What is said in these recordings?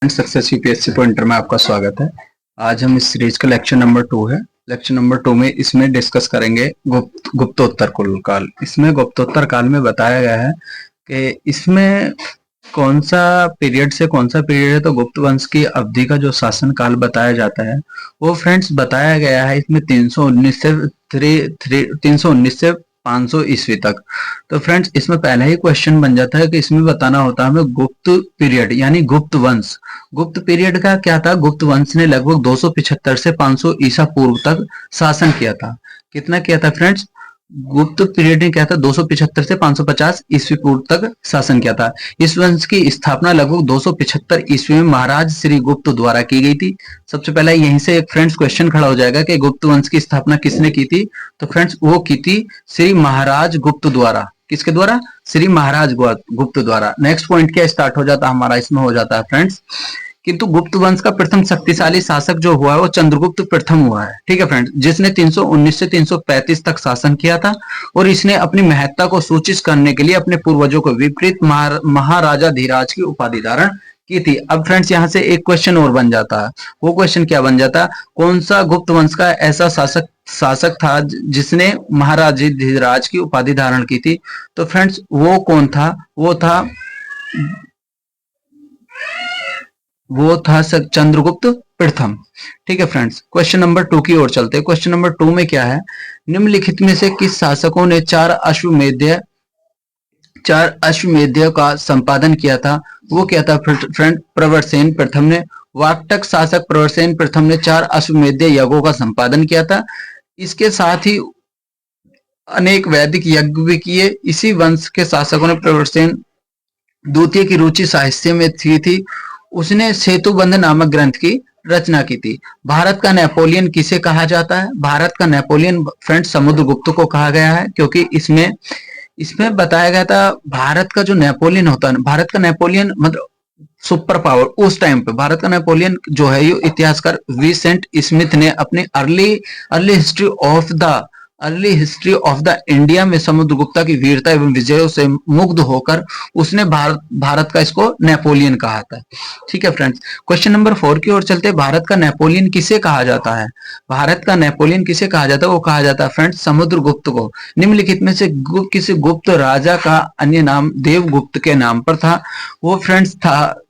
Success UPSC pointer में आपका स्वागत है। आज हम इस सीरीज का लेक्चर नंबर 2 है। लेक्चर नंबर 2 में इसमें डिस्कस करेंगे गुप्तोत्तर काल। इसमें गुप्तोत्तर काल में बताया गया है कि इसमें कौन सा पीरियड से कौन सा पीरियड है। तो गुप्त वंश की अवधि का जो शासन काल बताया जाता है वो फ्रेंड्स बताया गया है इसमें 319 से 500 ईस्वी तक। तो फ्रेंड्स इसमें पहला ही क्वेश्चन बन जाता है कि इसमें बताना होता है हमें गुप्त पीरियड यानी गुप्त वंश। गुप्त पीरियड का क्या था? गुप्त वंश ने लगभग 275 से 500 ईसा पूर्व तक शासन किया था। कितना किया था फ्रेंड्स? गुप्त पीरियड ने क्या था? 275 से 550 ईस्वी पूर्व तक शासन किया था। इस वंश की स्थापना लगभग 275 ईस्वी में महाराज श्री गुप्त द्वारा की गई थी। सबसे पहले यहीं से एक फ्रेंड्स क्वेश्चन खड़ा हो जाएगा कि गुप्त वंश की स्थापना किसने की थी? तो फ्रेंड्स वो की थी श्री महाराज गुप्त द्वारा। किसके द्वारा? श्री महाराज गुप्त द्वारा। नेक्स्ट पॉइंट क्या स्टार्ट हो जाता है हमारा? इसमें हो जाता है फ्रेंड्स किंतु गुप्त वंश का प्रथम शक्तिशाली शासक जो हुआ है वो चंद्रगुप्त प्रथम हुआ है। ठीक है फ्रेंड्स, जिसने 319 से 335 तक शासन किया था और इसने अपनी महत्ता को सूचित करने के लिए अपने पूर्वजों को विपरीत महाराजा धीराज की उपाधि धारण की थी। अब फ्रेंड्स यहाँ से एक क्वेश्चन और बन जाता है। वो क्वेश्चन क्या बन जाता है? कौन सा गुप्त वंश का ऐसा शासक था जिसने महाराजा धीराज की उपाधि धारण की थी? तो फ्रेंड्स वो कौन था? वो था चंद्रगुप्त प्रथम। ठीक है फ्रेंड्स, क्वेश्चन नंबर 2 की ओर चलते हैं। क्वेश्चन नंबर 2 में क्या है? निम्नलिखित में से किस शासकों ने चार अश्वमेध का संपादन किया था? वो क्या था फ्रेंड? प्रवरसेन प्रथम ने। वाक्टक शासक प्रवरसेन प्रथम ने 4 अश्वमेध यज्ञों का संपादन किया था। इसके साथ ही अनेक वैदिक यज्ञ भी किए। इसी वंश के शासकों ने प्रवरसेन द्वितीय की रुचि साहित्य में थी। उसने सेतुबंध नामक ग्रंथ की रचना की थी। भारत का नेपोलियन किसे कहा जाता है? भारत का नेपोलियन फ्रेंड्स समुद्रगुप्त को कहा गया है, क्योंकि इसमें बताया गया था भारत का जो नेपोलियन होता है, भारत का नेपोलियन मतलब सुपर पावर उस टाइम पे। भारत का नेपोलियन जो है ये इतिहासकार विंसेंट स्मिथ ने अपने early history of the India में समुद्रगुप्ता की वीरता एवं विजयों से मुग्ध होकर उसने भारत का इसको नेपोलियन कहा था। ठीक है फ्रेंड्स, क्वेश्चन नंबर 4 की ओर चलते हैं। भारत का नेपोलियन किसे कहा जाता है? भारत का नेपोलियन किसे कहा जाता है? वो कहा जाता है फ्रेंड्स समुद्रगुप्त को। निम्नलिखित में से किसी गुप्त राजा का अन्य नाम देवगुप्त के नाम पर था? वो फ्रेंड्स था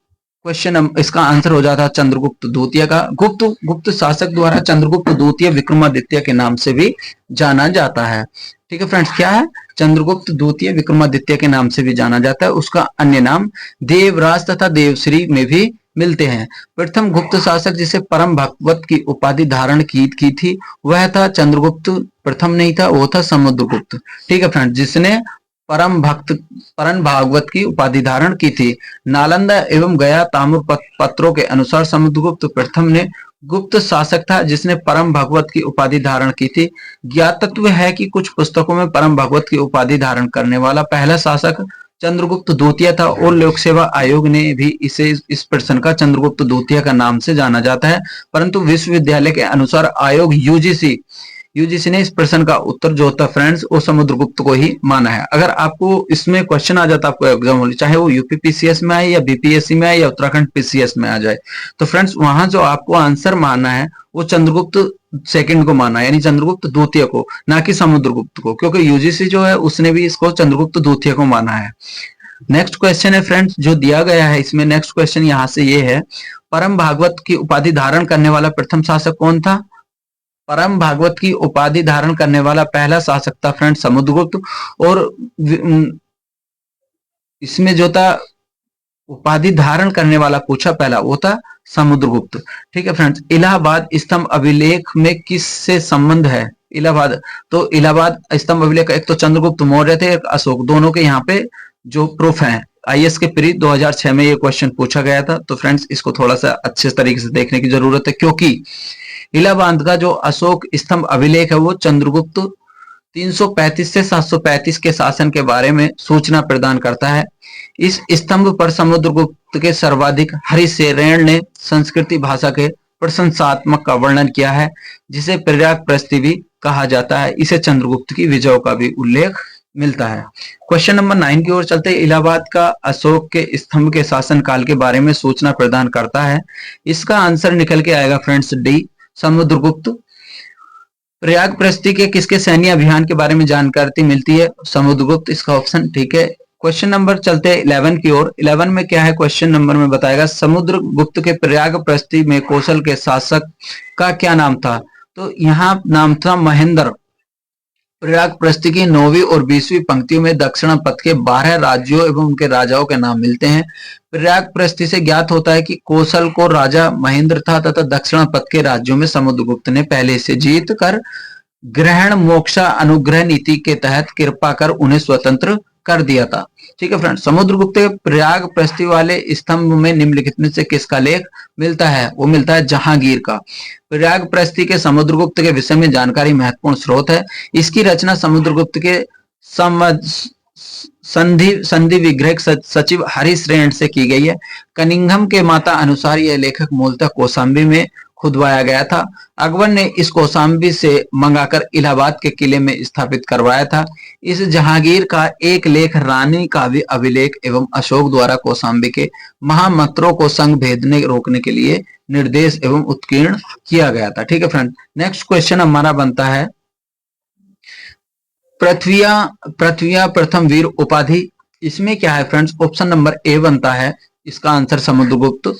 क्वेश्चन, इसका आंसर हो जाता चंद्रगुप्त द्वितीय का। गुप्त शासक द्वारा चंद्रगुप्त द्वितीय विक्रमादित्य के नाम से भी जाना जाता है। ठीक है फ्रेंड्स, क्या है? चंद्रगुप्त द्वितीय विक्रमादित्य के नाम से भी जाना जाता है। उसका अन्य नाम देवराज तथा देवश्री में भी मिलते हैं। प्रथम गुप्त शासक जिसे परम भागवत की उपाधि धारण की थी वह था चंद्रगुप्त प्रथम नहीं था, वो था समुद्रगुप्त। ठीक है फ्रेंड्स, जिसने परम भागवत की उपाधि धारण की थी। नालंदा एवं गया ताम्र पत्रों के अनुसार समुद्रगुप्त प्रथम ने गुप्त शासक था जिसने परम भागवत की उपाधि धारण की थी। ज्ञातत्व है कि कुछ पुस्तकों में परम भागवत की उपाधि धारण करने वाला पहला शासक चंद्रगुप्त द्वितीय था और लोक सेवा आयोग ने भी इस प्रश्न का चंद्रगुप्त द्वितीय का नाम से जाना जाता है। परंतु विश्वविद्यालय के अनुसार आयोग यूजीसी ने इस प्रश्न का उत्तर जो होता है फ्रेंड्स वो समुद्रगुप्त को ही माना है। अगर आपको इसमें क्वेश्चन आ जाता है आपको एग्जाम में, चाहे वो यूपी पीसीएस में आए या बीपीएससी में आए या उत्तराखंड पीसीएस में आ जाए, तो फ्रेंड्स वहां जो आपको आंसर मानना है वो चंद्रगुप्त सेकंड को माना है, यानी चंद्रगुप्त द्वितीय को, ना कि समुद्रगुप्त को, क्योंकि यूजीसी जो है उसने भी इसको चंद्रगुप्त द्वितीय को माना है। नेक्स्ट क्वेश्चन है फ्रेंड्स जो दिया गया है इसमें, नेक्स्ट क्वेश्चन यहाँ से ये है, परम भागवत की उपाधि धारण करने वाला प्रथम शासक कौन था? परम भागवत की उपाधि धारण करने वाला पहला शासक था फ्रेंड समुद्रगुप्त। और इसमें जो था उपाधि धारण करने वाला पूछा पहला वो था समुद्रगुप्त। ठीक है फ्रेंड्स, इलाहाबाद स्तंभ अभिलेख में किससे संबंध है? इलाहाबाद, तो इलाहाबाद स्तंभ अभिलेख एक तो चंद्रगुप्त मौर्य थे, एक अशोक, दोनों के यहाँ पे जो प्रूफ है। आईएएस के प्री 2006 में ये क्वेश्चन पूछा गया था। तो फ्रेंड्स इसको थोड़ा सा अच्छे तरीके से देखने की जरूरत है, क्योंकि इलाहाबाद का जो अशोक स्तंभ अभिलेख है वो चंद्रगुप्त 335 से 735 के शासन के बारे में सूचना प्रदान करता है। इस स्तंभ पर समुद्रगुप्त के सर्वाधिक हरिसेन ने संस्कृति भाषा के प्रशंसात्मक का वर्णन किया है, जिसे प्रयाग प्रस्ति भी कहा जाता है। इसे चंद्रगुप्त की विजयों का भी उल्लेख मिलता है। क्वेश्चन नंबर 9 की ओर चलते हैं। इलाहाबाद का अशोक के स्तंभ के शासन काल के बारे में सूचना प्रदान करता है। इसका आंसर निकल के आएगा फ्रेंड्स डी, समुद्रगुप्त। प्रयाग प्रस्ती के किसके सैन्य अभियान के बारे में जानकारी मिलती है? समुद्रगुप्त, इसका ऑप्शन ठीक है। क्वेश्चन नंबर चलते हैं 11 की ओर। 11 में क्या है क्वेश्चन नंबर में बताएगा, समुद्रगुप्त के प्रयाग प्रस्ती में कौशल के शासक का क्या नाम था? तो यहाँ नाम था महेंद्र। प्रयाग प्रस्ती की 9वीं और 20वीं पंक्तियों में दक्षिण पथ के 12 राज्यों एवं उनके राजाओं के नाम मिलते हैं। प्रयाग प्रस्ती से ज्ञात होता है कि कौशल को राजा महेंद्र था तथा दक्षिण पथ के राज्यों में समुद्रगुप्त ने पहले से जीत कर ग्रहण मोक्षा अनुग्रह नीति के तहत कृपा कर उन्हें स्वतंत्र कर दिया था। ठीक है फ्रेंड, समुद्रगुप्त के प्रयाग प्रस्ती वाले स्तंभ में निम्नलिखित में से किसका लेख मिलता है? वो मिलता है जहांगीर का। प्रयाग प्रस्ती के समुद्रगुप्त के विषय में जानकारी महत्वपूर्ण स्रोत है। इसकी रचना समुद्रगुप्त के संधि विग्रह सचिव हरिश्रेण से की गई है। कनिंघम के माता अनुसार यह लेखक मूलतः कौशाम्बी में खुदवाया गया था। अकबर ने इस कौशाम्बी से मंगाकर इलाहाबाद के किले में स्थापित करवाया था। इस जहांगीर का एक लेख रानी काव्य अभिलेख एवं अशोक द्वारा कौशाम्बी के महामंत्रों को संग भेदने रोकने के लिए निर्देश एवं उत्कीर्ण किया गया था। ठीक है फ्रेंड, नेक्स्ट क्वेश्चन हमारा बनता है, पृथ्विया प्रथम वीर उपाधि। इसमें क्या है फ्रेंड्स? ऑप्शन नंबर ए बनता है इसका आंसर समुद्रगुप्त।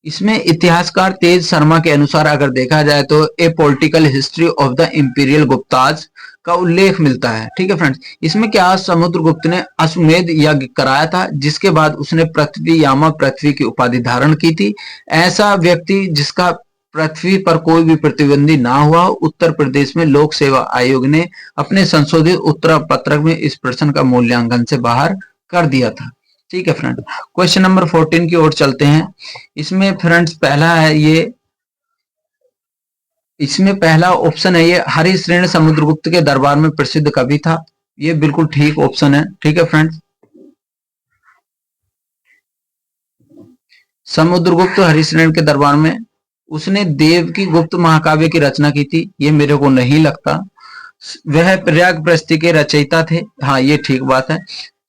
इसमें इतिहासकार तेज शर्मा के अनुसार अगर देखा जाए तो a political history of the imperial Guptas का उल्लेख मिलता है। ठीक है फ्रेंड्स, इसमें क्या समुद्रगुप्त ने अश्वमेध यज्ञ कराया था जिसके बाद उसने पृथ्वी यामा पृथ्वी की उपाधि धारण की थी। ऐसा व्यक्ति जिसका पृथ्वी पर कोई भी प्रतिबंधी ना हुआ। उत्तर प्रदेश में लोक सेवा आयोग ने अपने संशोधित उत्तर पत्रक में इस प्रश्न का मूल्यांकन से बाहर कर दिया था। ठीक है फ्रेंड, क्वेश्चन नंबर 14 की ओर चलते हैं। इसमें फ्रेंड्स पहला है ये, इसमें पहला ऑप्शन है ये, हरिश्रेण समुद्रगुप्त के दरबार में प्रसिद्ध कवि था। ये बिल्कुल ठीक ऑप्शन है। ठीक है फ्रेंड्स, समुद्रगुप्त हरिश्रेण के दरबार में उसने देव की गुप्त महाकाव्य की रचना की थी, ये मेरे को नहीं लगता। वह प्रयाग प्रस्ती के रचयिता थे। हाँ, ये ठीक बात है।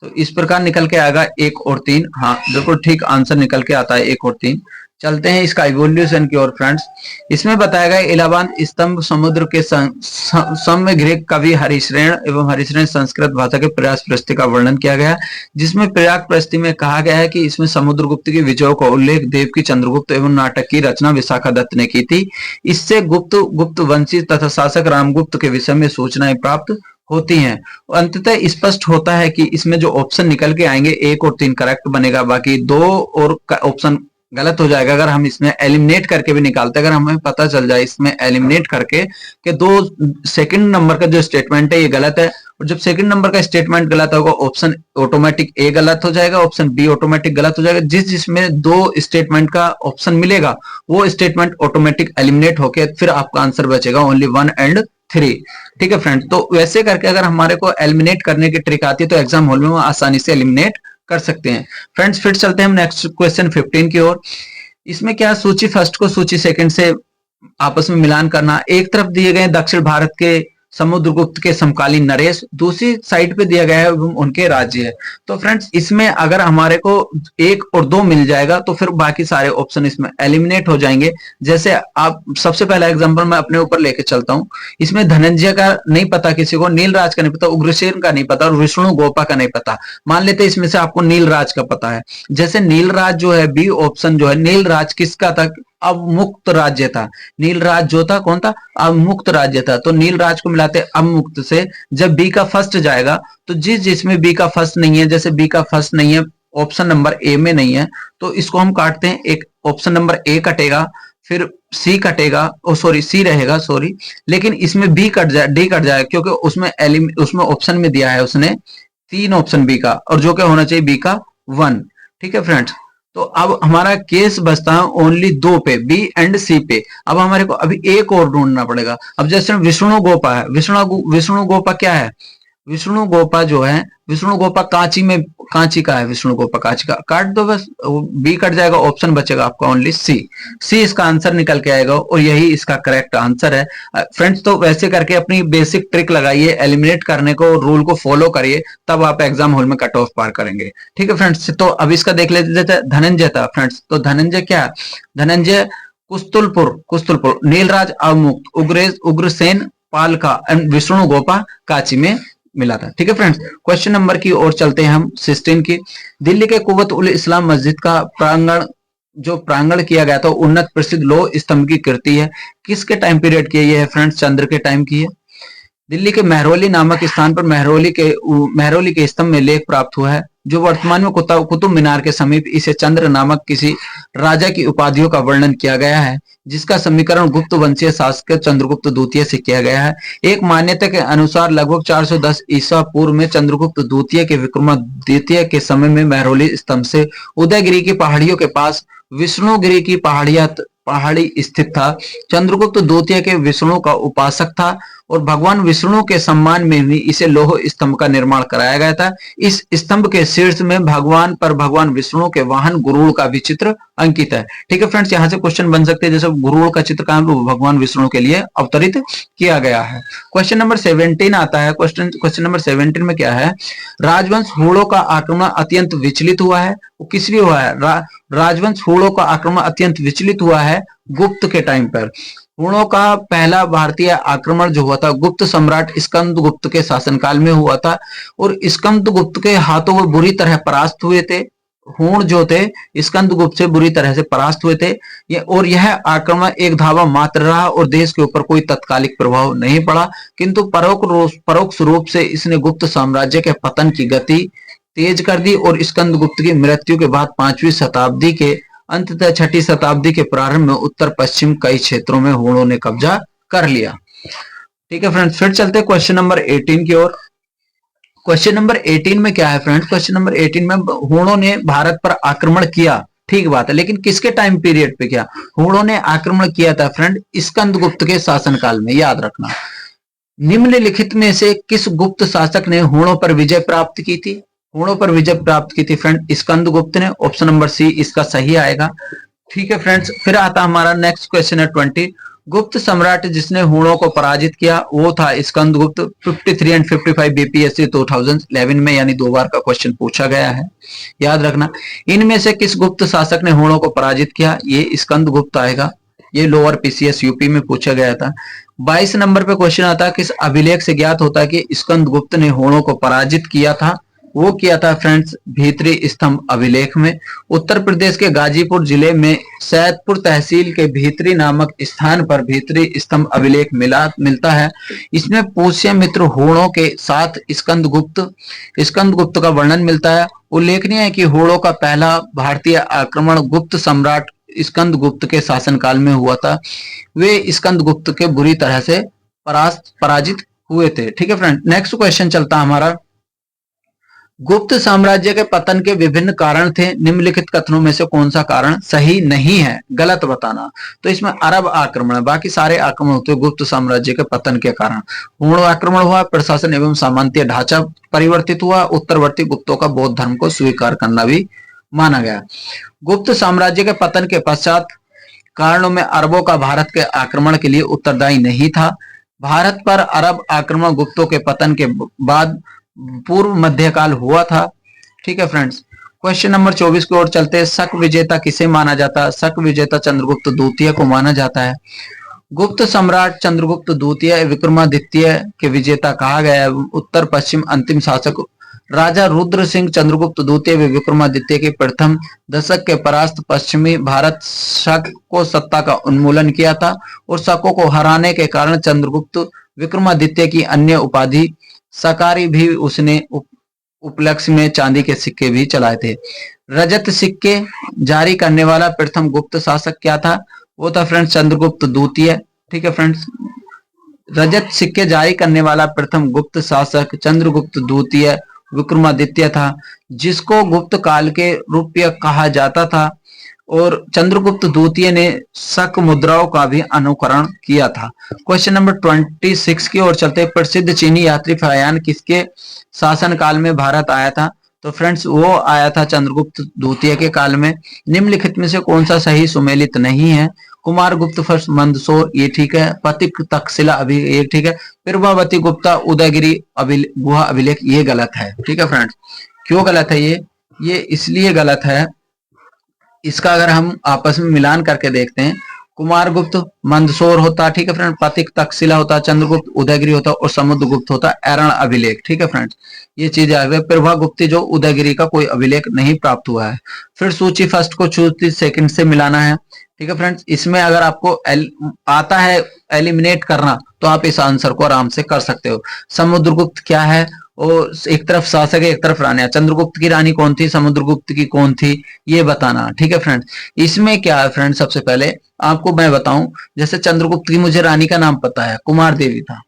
तो इस प्रकार निकल के आएगा 1 और 3। हाँ बिल्कुल ठीक आंसर निकल के आता है 1 और 3। चलते हैं इसका इवोल्यूशन की ओर फ्रेंड्स। इसमें बताया गया इलाहाबाद स्तंभ समुद्र के सौम्य ग्रीक कवि हरिश्रेण एवं हरिश्रेण संस्कृत भाषा के प्रयाग प्रस्ती का वर्णन किया गया, जिसमें प्रयाग प्रस्ती में कहा गया है कि इसमें समुद्रगुप्त की विजयों का उल्लेख देव की चंद्रगुप्त एवं नाटक की रचना विशाखा दत्त ने की थी। इससे गुप्त वंशी तथा शासक रामगुप्त के विषय में सूचनाएं प्राप्त होती हैं। अंततः स्पष्ट होता है कि इसमें जो ऑप्शन निकल के आएंगे 1 और 3 करेक्ट बनेगा, बाकी 2 और ऑप्शन गलत हो जाएगा। अगर हम इसमें एलिमिनेट करके भी निकालते, अगर हमें पता चल जाए इसमें एलिमिनेट करके कि 2 सेकंड नंबर का जो स्टेटमेंट है ये गलत है, और जब सेकंड नंबर का स्टेटमेंट गलत होगा ऑप्शन ऑटोमेटिक ए गलत हो जाएगा, ऑप्शन बी ऑटोमेटिक गलत हो जाएगा। जिसमें 2 स्टेटमेंट का ऑप्शन मिलेगा वो स्टेटमेंट ऑटोमेटिक एलिमिनेट होकर फिर आपका आंसर बचेगा ओनली 1 और 3। ठीक है फ्रेंड, तो वैसे करके अगर हमारे को एलिमिनेट करने की ट्रिक आती है तो एग्जाम हॉल में आसानी से एलिमिनेट कर सकते हैं। फ्रेंड्स फिर चलते हैं हम नेक्स्ट क्वेश्चन 15 की ओर। इसमें क्या सूची फर्स्ट को सूची सेकंड से आपस में मिलान करना। एक तरफ दिए गए दक्षिण भारत के समुद्रगुप्त के समकालीन नरेश, दूसरी साइड पे दिया गया है उनके राज्य है। तो फ्रेंड्स इसमें अगर हमारे को 1 और 2 मिल जाएगा तो फिर बाकी सारे ऑप्शन इसमें एलिमिनेट हो जाएंगे। जैसे आप सबसे पहला एग्जांपल मैं अपने ऊपर लेके चलता हूं। इसमें धनंजय का नहीं पता किसी को, नीलराज का नहीं पता, उग्रसेन का नहीं पता और विष्णु गोपा का नहीं पता। मान लेते हैं इसमें से आपको नीलराज का पता है। जैसे नीलराज जो है बी ऑप्शन जो है, नीलराज किसका था? अवमुक्त राज्य था। नीलराज जो था कौन था? अवमुक्त राज्य था। तो नीलराज को मिलाते अवमुक्त से। जब बी का फर्स्ट जाएगा तो जिसमें बी का फर्स्ट नहीं है, जैसे बी का फर्स्ट नहीं है ऑप्शन नंबर ए में नहीं है, तो इसको हम काटते हैं। एक ऑप्शन नंबर ए कटेगा, फिर सी कटेगा, सी रहेगा लेकिन इसमें बी कट जाए, डी कट जाएगा, क्योंकि उसमें ऑप्शन में दिया है उसने 3 ऑप्शन बी का, और जो क्या होना चाहिए बी का 1। ठीक है फ्रेंड्स, तो अब हमारा केस बचता है ओनली 2 पे, बी एंड सी पे। अब हमारे को अभी एक और ढूंढना पड़ेगा। अब जैसे विष्णु गोपा है, विष्णु गोपा क्या है? विष्णु गोपा जो है, विष्णु गोपा कांची में, कांची का है विष्णु गोपा कांची का, काट दो बस, बी कट जाएगा, ऑप्शन बचेगा आपका ओनली सी। सी इसका आंसर निकल के आएगा और यही इसका करेक्ट आंसर है। फ्रेंड्स तो वैसे करके अपनी बेसिक ट्रिक लगाइए, एलिमिनेट करने को, रूल को फॉलो करिए, तब आप एग्जाम हॉल में कट ऑफ पार करेंगे। ठीक है फ्रेंड्स, तो अब इसका देख लेते थे, धनंजय था फ्रेंड्स, तो धनंजय क्या, धनंजय कुस्तुलपुर, कुस्तुलपुर, नीलराज अवमुक्त, उग्रेज उग्रसेन पालका एंड विष्णु गोपा कांची में मिला था। ठीक है फ्रेंड्स, क्वेश्चन नंबर की ओर चलते हैं हम 16 की। दिल्ली के कुवत उल इस्लाम मस्जिद का प्रांगण, जो प्रांगण किया गया था, उन्नत प्रसिद्ध लौह स्तंभ की कृति है, किसके टाइम पीरियड की है फ्रेंड्स, चंद्र के टाइम की है। दिल्ली के मेहरौली नामक स्थान पर मेहरौली के स्तंभ में लेख प्राप्त हुआ है, जो वर्तमान में कुतुब मीनार के समीप इसे चंद्र नामक किसी राजा की उपाधियों का वर्णन किया गया है, जिसका समीकरण गुप्त वंशीय शासक चंद्रगुप्त द्वितीय से किया गया है। एक मान्यता के अनुसार लगभग 410 ईसा पूर्व में चंद्रगुप्त द्वितीय के विक्रमादित्य के समय में मेहरौली स्तंभ से उदयगिरी की पहाड़ियों के पास विष्णुगिरी की पहाड़ी स्थित था। चंद्रगुप्त द्वितीय के विष्णु का उपासक था और भगवान विष्णु के सम्मान में भी इसे लौह स्तंभ का निर्माण कराया गया था। इस स्तंभ के शीर्ष में भगवान विष्णु के वाहन गुरुड़ का भी चित्र अंकित है। ठीक है फ्रेंड्स, यहाँ से क्वेश्चन बन सकते हैं, जैसे गुरुड़ का चित्र कहां भगवान विष्णु के लिए अवतरित किया गया है। क्वेश्चन नंबर 17 आता है। क्वेश्चन नंबर 17 में क्या है, राजवंश हुड़ों का आक्रमण अत्यंत विचलित हुआ है, वो किस लिए हुआ है, राजवंश हुड़ों का आक्रमण अत्यंत विचलित हुआ है गुप्त के टाइम पर। हुणों का पहला भारतीय आक्रमण जो हुआ था गुप्त सम्राट स्कंदगुप्त के शासनकाल में हुआ था और स्कंदगुप्त के हाथों वो बुरी तरह परास्त हुए थे। हुण जो थे स्कंदगुप्त से बुरी तरह से परास्त हुए थे और यह आक्रमण एक धावा मात्र रहा और देश के ऊपर कोई तत्कालिक प्रभाव नहीं पड़ा, किंतु परोक्ष रूप से इसने गुप्त साम्राज्य के पतन की गति तेज कर दी और स्कंदगुप्त की मृत्यु के बाद 5वीं शताब्दी के अंततः 6ठी शताब्दी के प्रारंभ में उत्तर पश्चिम कई क्षेत्रों में हुणों ने कब्जा कर लिया। ठीक है फ्रेंड्स, फिर चलते हैं क्वेश्चन नंबर 18 की ओर। क्वेश्चन नंबर 18 में क्या है फ्रेंड्स, क्वेश्चन नंबर 18 में हुणों ने भारत पर आक्रमण किया, ठीक बात है, लेकिन किसके टाइम पीरियड पे किया, हुणों ने आक्रमण किया था फ्रेंड स्कंदगुप्त के शासनकाल में, याद रखना। निम्नलिखित में से किस गुप्त शासक ने हुणों पर विजय प्राप्त की थी, हुणों पर विजय प्राप्त की थी फ्रेंड स्कंदगुप्त ने, ऑप्शन नंबर सी इसका सही आएगा। ठीक है फ्रेंड्स, फिर आता हमारा नेक्स्ट क्वेश्चन है 20। गुप्त सम्राट जिसने हुणों को पराजित किया वो था स्कंदगुप्त। 53 एंड 55 बीपीएससी 2011 में यानी 2 बार का क्वेश्चन पूछा गया है, याद रखना। इनमें से किस गुप्त शासक ने हुणों को पराजित किया, ये स्कंदगुप्त आएगा, ये लोअर पीसीएस यूपी में पूछा गया था। 22 नंबर पे क्वेश्चन आता है किस अभिलेख से ज्ञात होता है कि स्कंदगुप्त ने हुणों को पराजित किया था, वो किया था फ्रेंड्स भीतरी स्तंभ अभिलेख में। उत्तर प्रदेश के गाजीपुर जिले में सैदपुर तहसील के भीतरी नामक स्थान पर भीतरी स्तंभ अभिलेख मिलता है। इसमें पुष्यमित्र हुणों के साथ स्कंदगुप्त का वर्णन मिलता है। उल्लेखनीय है कि हुणों का पहला भारतीय आक्रमण गुप्त सम्राट स्कंदगुप्त के शासनकाल में हुआ था। वे स्कंदगुप्त के बुरी तरह से पराजित हुए थे। ठीक है फ्रेंड, नेक्स्ट क्वेश्चन चलता हमारा, गुप्त साम्राज्य के पतन के विभिन्न कारण थे, निम्नलिखित कथनों में से कौन सा कारण सही नहीं है, गलत बताना। तो इसमें अरब आक्रमण, बाकी सारे आक्रमण होते हैं गुप्त साम्राज्य के पतन के कारण। हुण आक्रमण हुआ, प्रशासन एवं सामंतीय ढांचा परिवर्तित हुआ, उत्तरवर्ती गुप्तों का बौद्ध धर्म को स्वीकार करना भी माना गया। गुप्त साम्राज्य के पतन के पश्चात कारणों में अरबों का भारत के आक्रमण के लिए उत्तरदायी नहीं था। भारत पर अरब आक्रमण गुप्तों के पतन के बाद पूर्व मध्यकाल हुआ था। ठीक है फ्रेंड्स, क्वेश्चन नंबर 24 की ओर चलते हैं। शक विजेता किसे माना जाता है, शक विजेता चंद्रगुप्त द्वितीय को माना जाता है। गुप्त सम्राट चंद्रगुप्त द्वितीय विक्रमादित्य के विजेता कहा गया है। उत्तर पश्चिम अंतिम शासक राजा रुद्र सिंह चंद्रगुप्त द्वितीय विक्रमादित्य के प्रथम दशक के परास्त पश्चिमी भारत शक को सत्ता का उन्मूलन किया था और शकों को हराने के कारण चंद्रगुप्त विक्रमादित्य की अन्य उपाधि सकारी भी उसने उपलक्ष्य में चांदी के सिक्के भी चलाए थे। रजत सिक्के जारी करने वाला प्रथम गुप्त शासक क्या था, वो था फ्रेंड्स चंद्रगुप्त द्वितीय। ठीक है फ्रेंड्स, रजत सिक्के जारी करने वाला प्रथम गुप्त शासक चंद्रगुप्त द्वितीय विक्रमादित्य था, जिसको गुप्त काल के रुपये कहा जाता था। और चंद्रगुप्त द्वितीय ने शक मुद्राओं का भी अनुकरण किया था। क्वेश्चन नंबर 26 की ओर चलते, प्रसिद्ध चीनी यात्री फयान किसके शासनकाल में भारत आया था? तो फ्रेंड्स वो आया था चंद्रगुप्त द्वितीय के काल में। निम्नलिखित में से कौन सा सही सुमेलित नहीं है? कुमार गुप्त फर्स्ट मंदसौर, ये ठीक है। पतिक तक्षशिला अभी, ये ठीक है। प्रभावती गुप्ता उदयगिरी गुहा अभिलेख, ये गलत है। ठीक है फ्रेंड्स, क्यों गलत है ये इसलिए गलत है, इसका अगर हम आपस में मिलान करके देखते हैं, कुमारगुप्त मंदसौर होता, ठीक है फ्रेंड, पतिक तक्षशिला होता, चंद्रगुप्त उदयगिरी होता और समुद्रगुप्त होता एरण अभिलेख। ठीक है फ्रेंड्स, ये चीज आ गई। प्रभागुप्ती जो उदयगिरी का कोई अभिलेख नहीं प्राप्त हुआ है। फिर सूची फर्स्ट को सूची सेकंड से मिलाना है। ठीक है फ्रेंड्स, इसमें अगर आपको आता है एलिमिनेट करना तो आप इस आंसर को आराम से कर सकते हो। समुद्रगुप्त क्या है? और एक तरफ शासक है, एक तरफ रानी। चंद्रगुप्त की रानी कौन थी, समुद्रगुप्त की कौन थी, ये बताना। ठीक है फ्रेंड्स, इसमें क्या है फ्रेंड्स, सबसे पहले आपको मैं बताऊं, जैसे चंद्रगुप्त की मुझे रानी का नाम पता है, कुमार देवी था,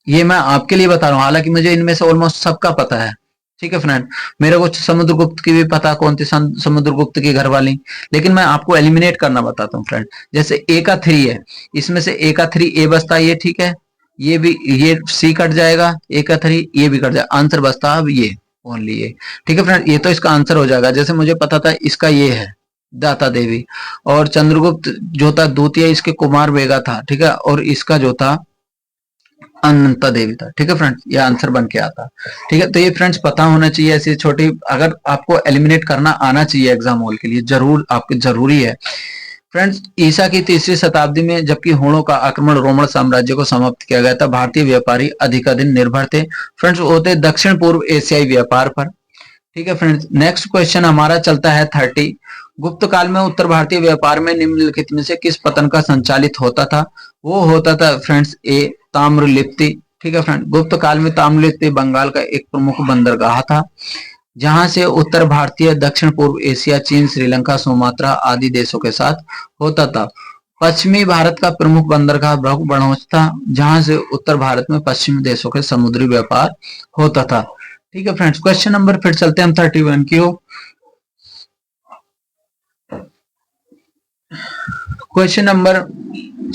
ये मैं आपके लिए बता रहा हूं, हालांकि मुझे इनमें से ऑलमोस्ट सबका पता है। ठीक है फ्रेंड, मेरे को समुद्रगुप्त की भी पता कौन थी, समुद्रगुप्त की घरवाली, लेकिन मैं आपको एलिमिनेट करना बताता हूँ फ्रेंड। जैसे ए का 3 है, इसमें से ए का 3 ए बसता है, ये ठीक है, ये भी, ये सी कट जाएगा, ए का 3 ये भी कट जाएगा, आंसर बसता अब ये, ओनली ये। ठीक है फ्रेंड, ये तो इसका आंसर हो जाएगा। जैसे मुझे पता था इसका ये है दाता देवी, और चंद्रगुप्त जो था द्वितीय, इसके कुमार बेगा था। ठीक है, और इसका जो था अनंता देवी था। ठीक है फ्रेंड्स, ये आंसर बन के आता। ठीक है, तो ये फ्रेंड्स पता होना चाहिए, ऐसी छोटी, अगर आपको एलिमिनेट करना आना चाहिए एग्जाम हॉल के लिए, जरूर आपके जरूरी है फ्रेंड्स। ईसा की 3री शताब्दी में जबकि हुणों का आक्रमण रोमन साम्राज्य को समाप्त किया गया था, भारतीय व्यापारी अधिकाधिक निर्भर थे फ्रेंड्स, होते दक्षिण पूर्व एशियाई व्यापार पर। ठीक है फ्रेंड्स, नेक्स्ट क्वेश्चन हमारा चलता है 30। गुप्त काल में उत्तर भारतीय व्यापार में निम्नलिखित में से किस पतन का संचालित होता था? वो होता था फ्रेंड्स ए ताम्रलिप्ति। ठीक है फ्रेंड, गुप्त काल में ताम्रलिप्ति बंगाल का एक प्रमुख बंदरगाह था, जहां से उत्तर भारतीय, दक्षिण पूर्व एशिया, चीन, श्रीलंका, सुमात्रा आदि देशों के साथ होता था। पश्चिमी भारत का प्रमुख बंदरगाह बड़ौच था, जहां से उत्तर भारत में पश्चिमी देशों के समुद्री व्यापार होता था। ठीक है फ्रेंड्स, क्वेश्चन नंबर फिर चलते हैं हम 31 की ओर। क्वेश्चन नंबर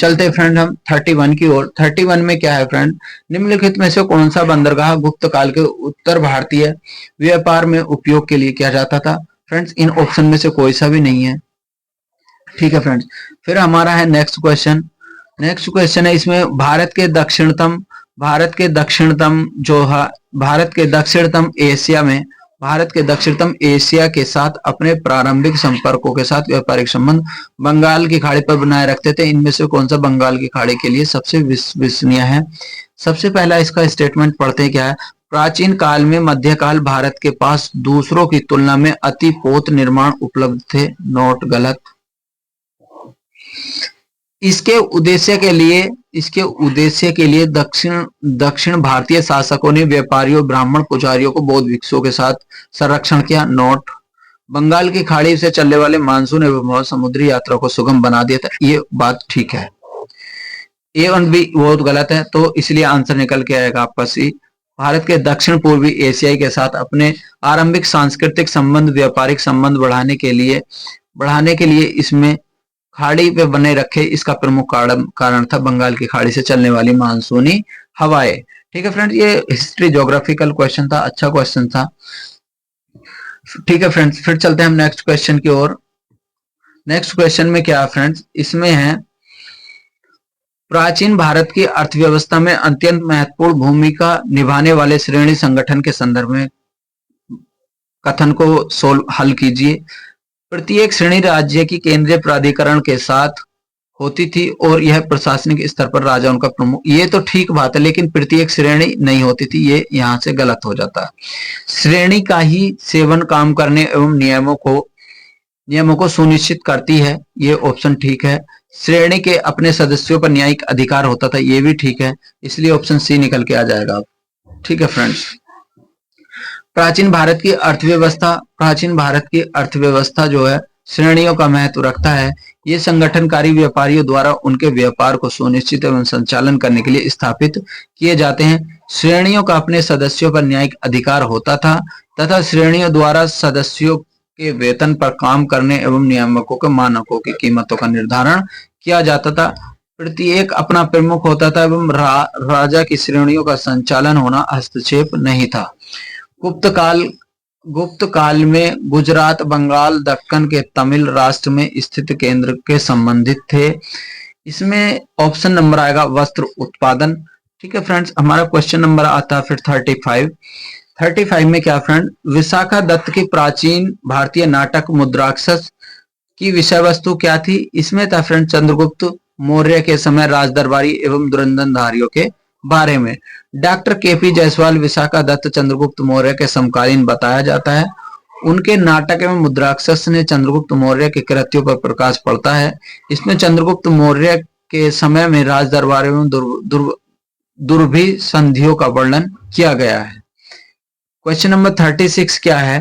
चलते फ्रेंड हम 31 की ओर। 31 में क्या है फ्रेंड, निम्नलिखित में से कौन सा बंदरगाह गुप्त काल के उत्तर भारतीय व्यापार में उपयोग के लिए किया जाता था? फ्रेंड्स, इन ऑप्शन में से कोई सा भी नहीं है। ठीक है फ्रेंड्स, फिर हमारा है नेक्स्ट क्वेश्चन। नेक्स्ट क्वेश्चन है इसमें, भारत के दक्षिणतम एशिया के साथ अपने प्रारंभिक संपर्कों के साथ व्यापारिक संबंध बंगाल की खाड़ी पर बनाए रखते थे। इनमें से कौन सा बंगाल की खाड़ी के लिए सबसे विश्वसनीय है? सबसे पहला इसका स्टेटमेंट पढ़ते हैं, क्या है, प्राचीन काल में मध्यकाल भारत के पास दूसरों की तुलना में अति पोत निर्माण उपलब्ध थे। नोट गलत। इसके उद्देश्य के लिए दक्षिण भारतीय शासकों ने व्यापारियों, ब्राह्मण, पुजारियों को बौद्ध भिक्षुओं के साथ संरक्षण किया। नोट। बंगाल की खाड़ी से चलने वाले मानसून एवं समुद्री यात्रा को सुगम बना दिया था। ये बात ठीक है, ए और बी बहुत गलत है, तो इसलिए आंसर निकल के आएगा आपका सी। भारत के दक्षिण पूर्वी एशियाई के साथ अपने आरंभिक सांस्कृतिक संबंध, व्यापारिक संबंध बढ़ाने के लिए इसमें खाड़ी पे बने रखे, इसका प्रमुख कारण था बंगाल की खाड़ी से चलने वाली मानसूनी हवाएं। ठीक है फ्रेंड्स, ये हिस्ट्री ज्योग्राफिकल क्वेश्चन था, अच्छा क्वेश्चन था। ठीक है फ्रेंड्स, फिर चलते हैं हम नेक्स्ट क्वेश्चन की ओर। नेक्स्ट क्वेश्चन में क्या है फ्रेंड्स, इसमें है, प्राचीन भारत की अर्थव्यवस्था में अत्यंत महत्वपूर्ण भूमिका निभाने वाले श्रेणी संगठन के संदर्भ में कथन को हल कीजिए। प्रत्येक श्रेणी राज्य की केंद्रीय प्राधिकरण के साथ होती थी और यह प्रशासनिक स्तर पर राजा उनका प्रमुख। ये तो ठीक बात है, लेकिन प्रत्येक श्रेणी नहीं होती थी, ये यहाँ से गलत हो जाता है। श्रेणी का ही सेवन काम करने एवं नियमों को सुनिश्चित करती है, ये ऑप्शन ठीक है। श्रेणी के अपने सदस्यों पर न्यायिक अधिकार होता था, ये भी ठीक है, इसलिए ऑप्शन सी निकल के आ जाएगा। ठीक है फ्रेंड्स, प्राचीन भारत की अर्थव्यवस्था जो है श्रेणियों का महत्व रखता है। ये संगठनकारी व्यापारियों द्वारा उनके व्यापार को सुनिश्चित एवं संचालन करने के लिए स्थापित किए जाते हैं। श्रेणियों का अपने सदस्यों पर न्यायिक अधिकार होता था तथा श्रेणियों द्वारा सदस्यों के वेतन पर काम करने एवं नियामकों के मानकों की कीमतों का निर्धारण किया जाता था। प्रत्येक अपना प्रमुख होता था एवं राजा की श्रेणियों का संचालन होना हस्तक्षेप नहीं था। गुप्त काल में गुजरात, बंगाल, दक्कन के तमिल राष्ट्र में स्थित केंद्र के संबंधित थे। इसमें ऑप्शन नंबर आएगा वस्त्र उत्पादन। ठीक है फ्रेंड्स, हमारा क्वेश्चन नंबर आता है फिर 35 में क्या फ्रेंड, विशाखा दत्त की प्राचीन भारतीय नाटक मुद्राक्षस की विषय वस्तु क्या थी? इसमें था फ्रेंड चंद्रगुप्त मौर्य के समय राजदरबारी एवं धुरंधरधारियों के बारे में। डॉक्टर केपी जायसवाल विशाखा दत्त चंद्रगुप्त मौर्य के समकालीन बताया जाता है। उनके नाटक एवं मुद्राक्षस ने चंद्रगुप्त मौर्य के कृत्यों पर प्रकाश पड़ता है। इसमें चंद्रगुप्त मौर्य के समय में राज दरबार एवं दुर्भी संधियों का वर्णन किया गया है। क्वेश्चन नंबर 36 क्या है,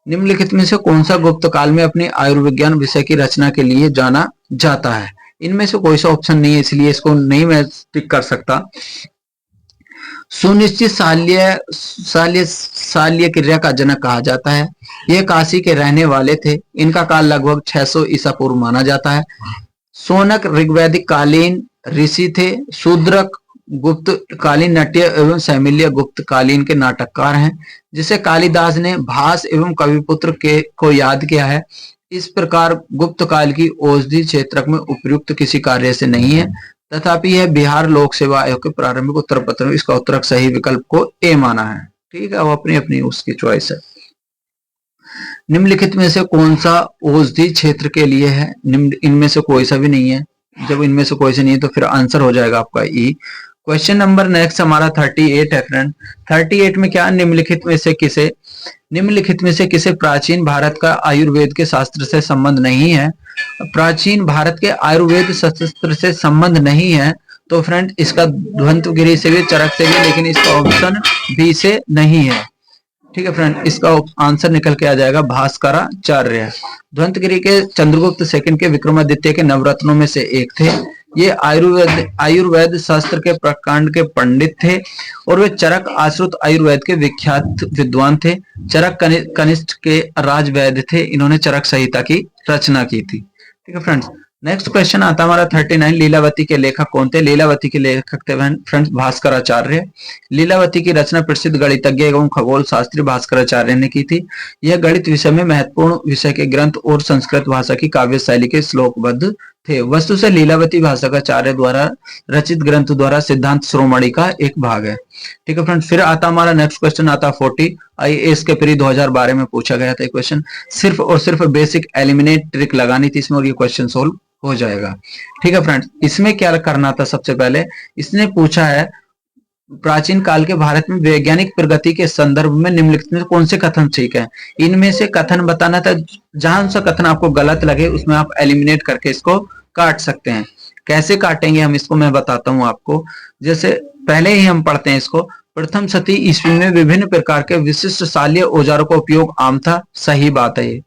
निम्नलिखित में से कौन सा गुप्त काल में अपनी आयुर्विज्ञान विषय की रचना के लिए जाना जाता है? इनमें से कोई सा ऑप्शन नहीं है, इसलिए इसको नहीं मैं टिक कर सकता। सुनिश्चित साल्य क्रिया का जनक कहा जाता है। ये काशी के रहने वाले थे। इनका काल लगभग 600 ईसा पूर्व माना जाता है। सोनक ऋग्वैदिक कालीन ऋषि थे। शूद्रक गुप्त कालीन नाट्य एवं शैमिल्य गुप्त कालीन के नाटककार हैं, जिसे कालिदास ने भास एवं कविपुत्र के को याद किया है। इस प्रकार गुप्त काल की औषधि क्षेत्र में उपयुक्त किसी कार्य से नहीं है, तथापि यह बिहार लोक सेवा आयोग के प्रारंभिक उत्तर पत्र में इसका उत्तर सही विकल्प को ए माना है। ठीक है, वो अपनी अपनी उसकी चॉइस है। निम्नलिखित में से कौन सा औषधि क्षेत्र के लिए है? इनमें से कोई सा भी नहीं है। जब इनमें से कोई सा नहीं है तो फिर आंसर हो जाएगा आपका ई। क्वेश्चन नंबर नेक्स्ट हमारा 38 है फ्रेंड। 38 में क्या, निम्नलिखित में से किसे प्राचीन भारत का आयुर्वेद के शास्त्र से संबंध नहीं है? प्राचीन भारत के आयुर्वेद शास्त्र से संबंध नहीं है तो फ्रेंड इसका ध्वंतगिरी से भी, चरक से भी, लेकिन इसका ऑप्शन बी से नहीं है। ठीक है फ्रेंड, इसका आंसर निकल के आ जाएगा भास्कराचार्य। ध्वंतगिरी के चंद्रगुप्त सेकंड के विक्रमादित्य के नवरत्नों में से एक थे। ये आयुर्वेद शास्त्र के प्रकांड के पंडित थे और वे चरक आश्रित आयुर्वेद के विख्यात विद्वान थे। चरक कनिष्ठ के राजवैद्य थे। इन्होंने चरक संहिता की रचना की थी। ठीक है फ्रेंड्स, नेक्स्ट क्वेश्चन आता हमारा 39। लीलावती के लेखक कौन थे? लीलावती के लेखक थे फ्रेंड्स भास्कराचार्य। लीलावती की रचना प्रसिद्ध गणितज्ञ एवं खगोल शास्त्री भास्कराचार्य ने की थी। यह गणित विषय में महत्वपूर्ण विषय के ग्रंथ और संस्कृत भाषा की काव्य शैली के श्लोकबद्ध थे। वस्तु से लीलावती भास्कराचार्य द्वारा रचित ग्रंथ द्वारा सिद्धांत शिरोमणि का एक भाग है। ठीक है फ्रेंड्स, फिर आता हमारा नेक्स्ट क्वेश्चन आता 40। आईएएस के प्री 2012 में पूछा गया था क्वेश्चन। सिर्फ और सिर्फ बेसिक एलिमिनेट ट्रिक लगानी थी इसमें और ये क्वेश्चन सोल्व हो जाएगा। ठीक है फ्रेंड्स, इसमें क्या करना था, सबसे पहले इसने पूछा है प्राचीन काल के भारत में वैज्ञानिक प्रगति के संदर्भ में निम्नलिखित में कौन से कथन ठीक है? इनमें से कथन बताना था। जहां सा कथन आपको गलत लगे उसमें आप एलिमिनेट करके इसको काट सकते हैं। कैसे काटेंगे हम इसको मैं बताता हूं आपको। जैसे पहले ही हम पढ़ते हैं इसको। प्रथम शती ईस्वी में विभिन्न प्रकार के विशिष्ट शालीय औजारों का उपयोग आम था। सही बात है ये।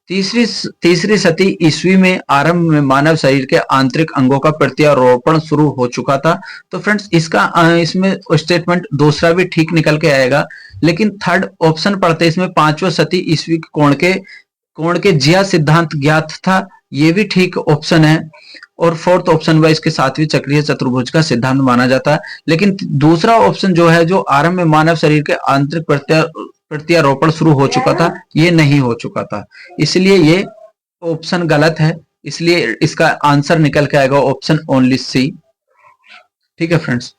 तीसरी शती ईस्वी में आरंभ में मानव शरीर के आंतरिक अंगों का प्रत्यारोपण शुरू हो चुका था। तो फ्रेंड्स इसमें स्टेटमेंट दूसरा भी ठीक निकल के आएगा, लेकिन थर्ड ऑप्शन पढ़ते इसमें 5वां शती ईस्वी कोण के जिया सिद्धांत ज्ञात था। ये भी ठीक ऑप्शन है। और फोर्थ ऑप्शन वाइज के 7वीं चक्रीय चतुर्भुज का सिद्धांत माना जाता है। लेकिन दूसरा ऑप्शन जो है, जो आरंभ में मानव शरीर के आंतरिक प्रत्यारोपण शुरू हो चुका था, ये नहीं हो चुका था, इसलिए ये ऑप्शन गलत है। इसलिए इसका आंसर निकल के आएगा ऑप्शन ओनली सी। ठीक है फ्रेंड्स,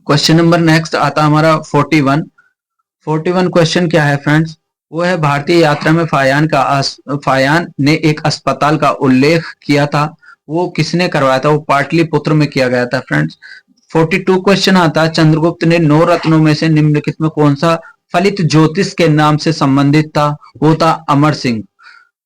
क्वेश्चन नंबर नेक्स्ट आता हमारा 41 क्वेश्चन क्या है फ्रेंड्स? वो है भारतीय यात्रा में फायान ने एक अस्पताल का उल्लेख किया था। वो किसने करवाया था? वो पाटलिपुत्र में किया गया था फ्रेंड्स। 42 क्वेश्चन आता है चंद्रगुप्त ने 9 रत्नों में से निम्नलिखित में कौन सा फलित ज्योतिष के नाम से संबंधित था? वो था अमर सिंह।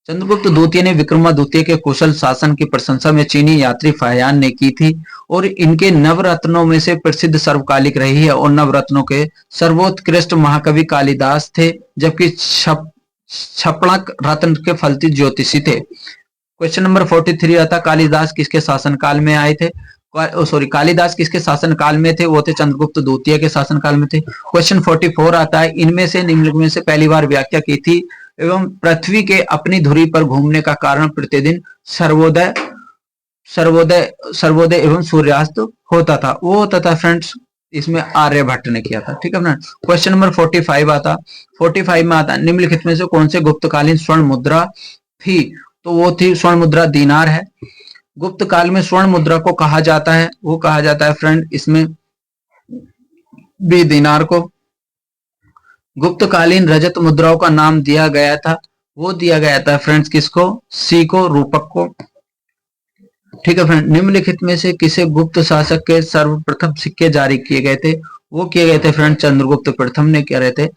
चंद्रगुप्त द्वितीय ने विक्रमादित्य के कुशल शासन की प्रशंसा में चीनी यात्री फायान ने की थी और इनके नवरत्नों में से प्रसिद्ध सर्वकालिक रही है और नवरत्नों के सर्वोत्कृष्ट महाकवि कालिदास थे, जबकि छपणक रत्न के फलित ज्योतिषी थे। क्वेश्चन नंबर 43 आता कालिदास किसके शासनकाल में आए थे? कालिदास किसके शासनकाल में थे? वो थे चंद्रगुप्त द्वितीय के शासनकाल में थे। क्वेश्चन 44 आता है इनमें से निम्नलिखित में से पहली बार व्याख्या की थी एवं पृथ्वी के अपनी धुरी पर घूमने का कारण प्रतिदिन सर्वोदय सर्वोदय सर्वोदय एवं सूर्यास्त होता था, वो होता था फ्रेंड्स, इसमें आर्यभट्ट ने किया था। ठीक है फ्रेंड्स। क्वेश्चन नंबर 45 आता, 45 में आता निम्नलिखित में से कौन से गुप्त कालीन स्वर्ण मुद्रा थी? तो वो थी स्वर्ण मुद्रा दीनार है। गुप्त काल में स्वर्ण मुद्रा को कहा जाता है, वो कहा जाता है फ्रेंड इसमें बी दीनार को। गुप्त कालीन रजत मुद्राओं का नाम दिया गया था, वो दिया गया था फ्रेंड्स किसको? सी को, रूपक को। ठीक है फ्रेंड। निम्नलिखित में से किसे गुप्त शासक के सर्वप्रथम सिक्के जारी किए गए थे? वो किए गए थे फ्रेंड चंद्रगुप्त प्रथम ने किए थे।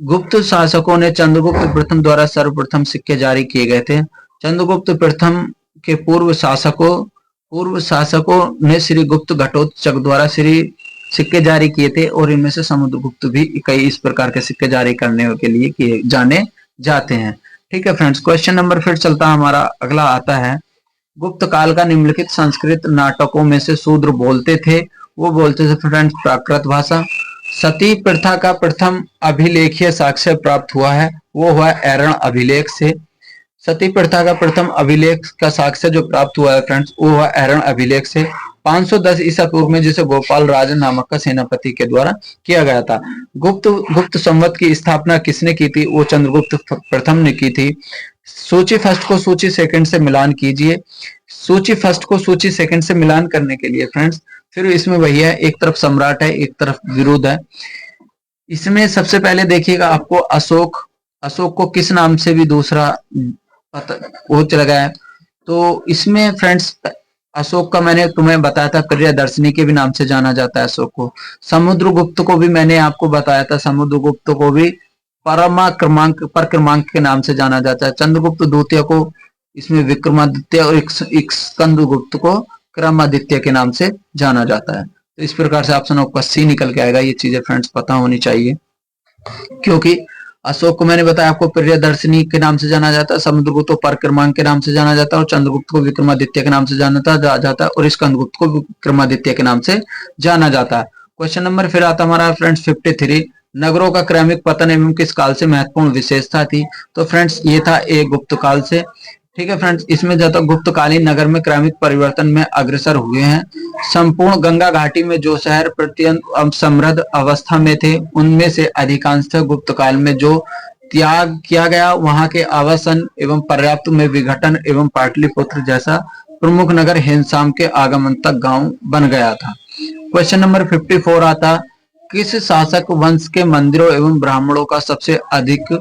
गुप्त शासकों ने चंद्रगुप्त प्रथम द्वारा सर्वप्रथम सिक्के जारी किए गए थे। चंद्रगुप्त प्रथम के पूर्व शासकों ने श्री गुप्त घटोत्कच द्वारा श्री सिक्के जारी किए थे, और इनमें से समुद्रगुप्त भी कई इस प्रकार के सिक्के जारी करने के लिए किए जाने जाते हैं। ठीक है फ्रेंड्स। क्वेश्चन नंबर फिर चलता हमारा अगला आता है, गुप्त काल का निम्नलिखित संस्कृत नाटकों में से शूद्र बोलते थे? वो बोलते थे फ्रेंड्स प्राकृत भाषा। सती प्रथा का प्रथम अभिलेखीय साक्ष्य प्राप्त हुआ है, वो हुआ ऐरण अभिलेख से। सती प्रथा का प्रथम अभिलेख का साक्ष्य जो प्राप्त हुआ है फ्रेंड्स, वो हुआ ऐरण अभिलेख से 510 ईसा पूर्व में, जिसे गोपाल राज नामक का सेनापति के द्वारा किया गया था। गुप्त संवत की स्थापना किसने की थी? वो चंद्रगुप्त प्रथम ने की थी। सूची फर्स्ट को सूची सेकंड से मिलान कीजिए। सूची फर्स्ट को सूची सेकंड से मिलान करने के लिए फ्रेंड्स, फिर इसमें वही है, एक तरफ सम्राट है, एक तरफ विरुद्ध है। इसमें सबसे पहले देखिएगा आपको अशोक, अशोक को किस नाम से भी दूसरा पता वो चला गया है। तो इसमें फ्रेंड्स अशोक का मैंने तुम्हें बताया था प्रियदर्शनी के भी नाम से जाना जाता है अशोक को। समुद्रगुप्त को भी मैंने आपको बताया था, समुद्रगुप्त को भी परमा क्रमांक पर क्रमांक के नाम से जाना जाता है। चंद्रगुप्त द्वितीय को इसमें विक्रमादित्य और एक स्कंदगुप्त को क्रमादित्य के नाम से जाना जाता है। तो इस प्रकार से ऑप्शन आपका सी निकल के आएगा। ये चीजें फ्रेंड्स पता होनी चाहिए, क्योंकि अशोक को मैंने बताया आपको प्रियदर्शनी के नाम से जाना जाता है, समुद्रगुप्त को पर क्रमांक के नाम से जाना जाता है, और चंद्रगुप्त को विक्रमादित्य के नाम से जाना जाता है, और स्कंदगुप्त को विक्रमादित्य के नाम से जाना जाता है। क्वेश्चन नंबर फिर आता हमारा फ्रेंड्स 53, नगरों का क्रमिक पतन एवं किस काल से महत्वपूर्ण विशेषता थी? तो फ्रेंड्स ये था एक गुप्त काल से। ठीक है फ्रेंड्स। इसमें ज्यादा गुप्तकालीन नगर में क्रमिक परिवर्तन में अग्रसर हुए हैं। संपूर्ण गंगा घाटी में जो शहर प्रत्यंत समृद्ध अवस्था में थे, उनमें से अधिकांश गुप्त काल में जो त्याग किया गया, वहां के आवासन एवं पर्याप्त में विघटन एवं पाटलिपुत्र जैसा प्रमुख नगर हिंसाम के आगमन तक गांव बन गया था। क्वेश्चन नंबर 54 आता, किस शासक वंश के मंदिरों एवं ब्राह्मणों का सबसे अधिक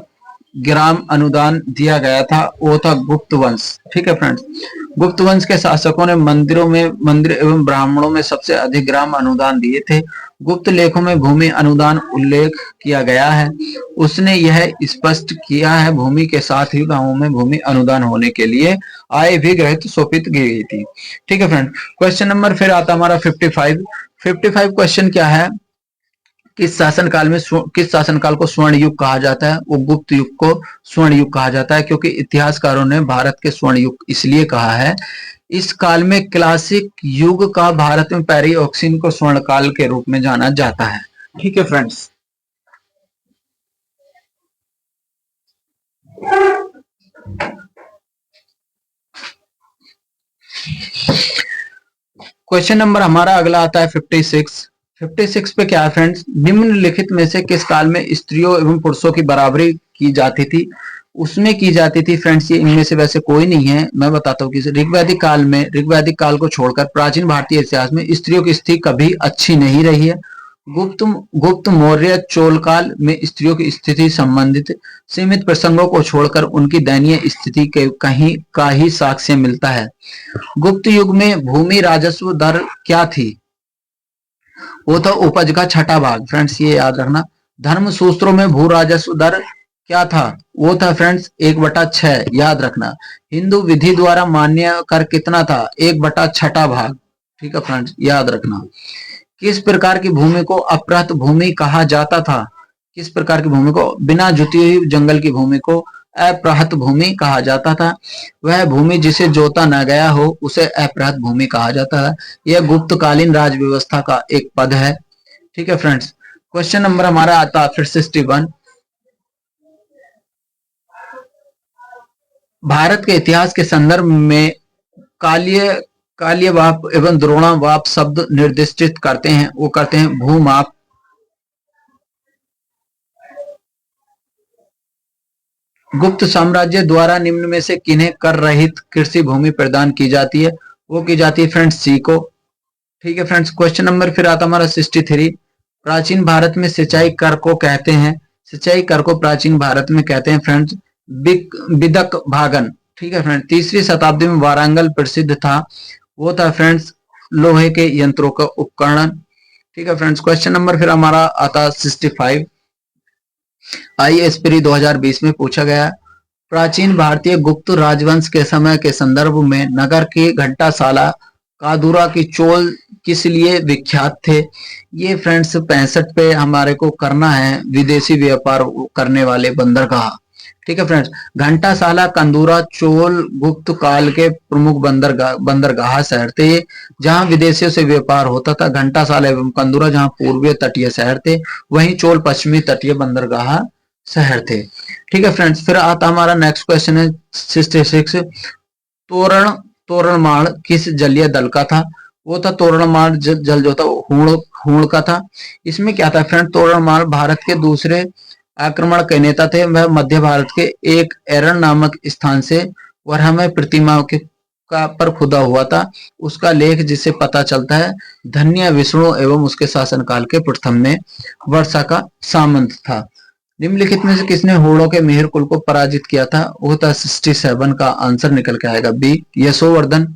ग्राम अनुदान दिया गया था? वो था गुप्त वंश। ठीक है फ्रेंड्स। गुप्त वंश के शासकों ने मंदिर एवं ब्राह्मणों में सबसे अधिक ग्राम अनुदान दिए थे। गुप्त लेखों में भूमि अनुदान उल्लेख किया गया है। उसने यह स्पष्ट किया है भूमि के साथ ही गांवों में भूमि अनुदान होने के लिए आय भी गृहित सौंपित की गई थी। ठीक है फ्रेंड। क्वेश्चन नंबर फिर आता हमारा 55 क्वेश्चन क्या है, किस शासनकाल को स्वर्ण युग कहा जाता है? वो गुप्त युग को स्वर्ण युग कहा जाता है, क्योंकि इतिहासकारों ने भारत के स्वर्ण युग इसलिए कहा है, इस काल में क्लासिक युग का भारत में पेरिऑक्सिन को स्वर्ण काल के रूप में जाना जाता है। ठीक है फ्रेंड्स। क्वेश्चन नंबर हमारा अगला आता है 56 पे क्या है फ्रेंड्स, निम्नलिखित में से किस काल में स्त्रियों एवं पुरुषों की बराबरी की जाती थी? उसमें की जाती थी फ्रेंड्स, ये इनमें से वैसे कोई नहीं है, मैं बताता हूँ कि ऋग्वैदिक काल को छोड़कर प्राचीन भारतीय इतिहास में स्त्रियों की स्थिति कभी अच्छी नहीं रही है। गुप्त मौर्य चोल काल में स्त्रियों की स्थिति संबंधित सीमित प्रसंगों को छोड़कर उनकी दयनीय स्थिति के कहीं का ही साक्ष्य मिलता है। गुप्त युग में भूमि राजस्व दर क्या थी? वो था उपज का छठा भाग। फ्रेंड्स ये याद रखना। धर्म सूत्रों में भू राजस्व दर क्या था? वो था फ्रेंड्स 1/6, याद रखना। हिंदू विधि द्वारा मान्य कर कितना था? 1/6 भाग। ठीक है फ्रेंड्स, याद रखना। किस प्रकार की भूमि को अपृत भूमि कहा जाता था? किस प्रकार की भूमि को? बिना जुती हुई जंगल की भूमि को अपृत भूमि कहा जाता था। वह भूमि जिसे जोता न गया हो उसे अपृत भूमि कहा जाता है। यह गुप्तकालीन राज व्यवस्था का एक पद है। ठीक है फ्रेंड्स। क्वेश्चन नंबर हमारा आता है फिर 61। भारत के इतिहास के संदर्भ में काल्य काल्यवाप एवं द्रोणावाप शब्द निर्दिष्टित करते हैं, वो करते हैं भूमाप। गुप्त साम्राज्य द्वारा निम्न में से किन्हें कर रहित कृषि भूमि प्रदान की जाती है, वो की जाती है फ्रेंड्स सी को। ठीक है फ्रेंड्स, क्वेश्चन नंबर फिर आता हमारा 63। प्राचीन भारत में सिंचाई कर को कहते हैं, सिंचाई कर को प्राचीन भारत में कहते हैं फ्रेंड्स बिदक भागन। ठीक है फ्रेंड्स, तीसरी शताब्दी में वारंगल प्रसिद्ध था, वो था फ्रेंड्स लोहे के यंत्रों का उपकरण। ठीक है फ्रेंड्स, क्वेश्चन नंबर फिर हमारा आता 65। आईएएस 2020 में पूछा गया, प्राचीन भारतीय गुप्त राजवंश के समय के संदर्भ में नगर की घंटाशाला कादूरा की चोल किस लिए विख्यात थे। ये फ्रेंड्स 65 पे हमारे को करना है, विदेशी व्यापार करने वाले बंदरगाह। ठीक है फ्रेंड्स, घंटाशाला कंदूरा चोल गुप्त काल के प्रमुख बंदरगाह शहर थे, जहां विदेशियों से व्यापार होता था। घंटाशाला एवं कंदूरा जहां पूर्वीय तटीय शहर थे, वहीं चोल पश्चिमी तटीय बंदरगाह शहर थे। ठीक है फ्रेंड्स, फिर आता हमारा नेक्स्ट क्वेश्चन है 66। तोरण तोरणमाण किस जलीय दल का था, वो था तोरणमाण जल जो था हूण का था। इसमें क्या था फ्रेंड, तोरणमाण भारत के दूसरे आक्रमण के नेता थे। वह मध्य भारत के एक एरन नामक स्थान से वरहमय प्रतिमा के का पर खुदा हुआ था। उसका लेख जिससे पता चलता है धन्य विष्णु एवं उसके शासनकाल के प्रथम में वर्षा का सामंत था। निम्नलिखित में से किसने होड़ों के मेहर कुल को पराजित किया था, वो था 67 का आंसर निकल के आएगा बी यशोवर्धन।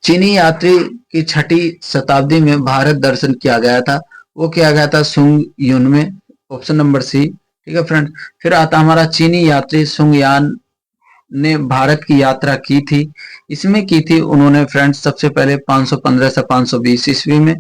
चीनी यात्री की 6ठी शताब्दी में भारत दर्शन किया गया था, वो किया गया था सुंग युन में, ऑप्शन नंबर सी। ठीक है फ्रेंड, फिर आता हमारा चीनी यात्री सुंग यान ने भारत की यात्रा की थी। इसमें की थी उन्होंने फ्रेंड्स सबसे पहले 515 से 520 ईस्वी में।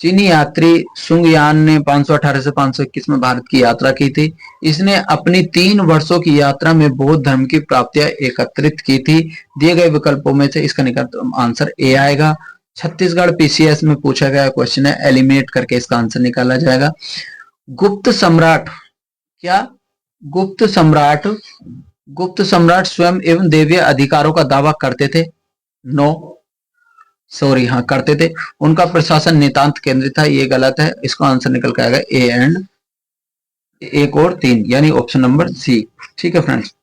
चीनी यात्री सुंग यान ने 518 से 521 में भारत की यात्रा की थी। इसने अपनी 3 वर्षों की यात्रा में बौद्ध धर्म की प्राप्तियां एकत्रित की थी। दिए गए विकल्पों में से इसका निकट आंसर ए आएगा। छत्तीसगढ़ पीसीएस में पूछा गया क्वेश्चन है, एलिमिनेट करके इसका आंसर निकाला जाएगा। गुप्त सम्राट क्या गुप्त सम्राट स्वयं एवं देवीय अधिकारों का दावा करते थे, नो सॉरी हाँ करते थे। उनका प्रशासन नितांत केंद्रित था, ये गलत है। इसका आंसर निकल के आएगा ए एंड 1 और 3 यानी ऑप्शन नंबर सी। ठीक है फ्रेंड्स,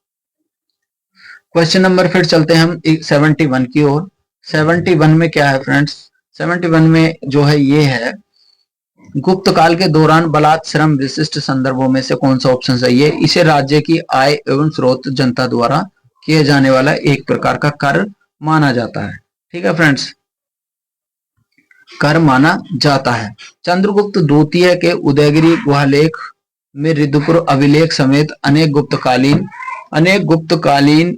क्वेश्चन नंबर फिर चलते हैं हम 71 की ओर। 71 में क्या है फ्रेंड्स, 71 में जो है ये है, गुप्त काल के दौरान बलात् श्रम विशिष्ट संदर्भों में से कौन सा ऑप्शन सही है। इसे राज्य की आय एवं स्रोत जनता द्वारा किए जाने वाला एक प्रकार का कर माना जाता है। ठीक है फ्रेंड्स, कर माना जाता है। चंद्रगुप्त द्वितीय के उदयगिरी गुहालेख में रिद्धपुर अभिलेख समेत अनेक गुप्तकालीन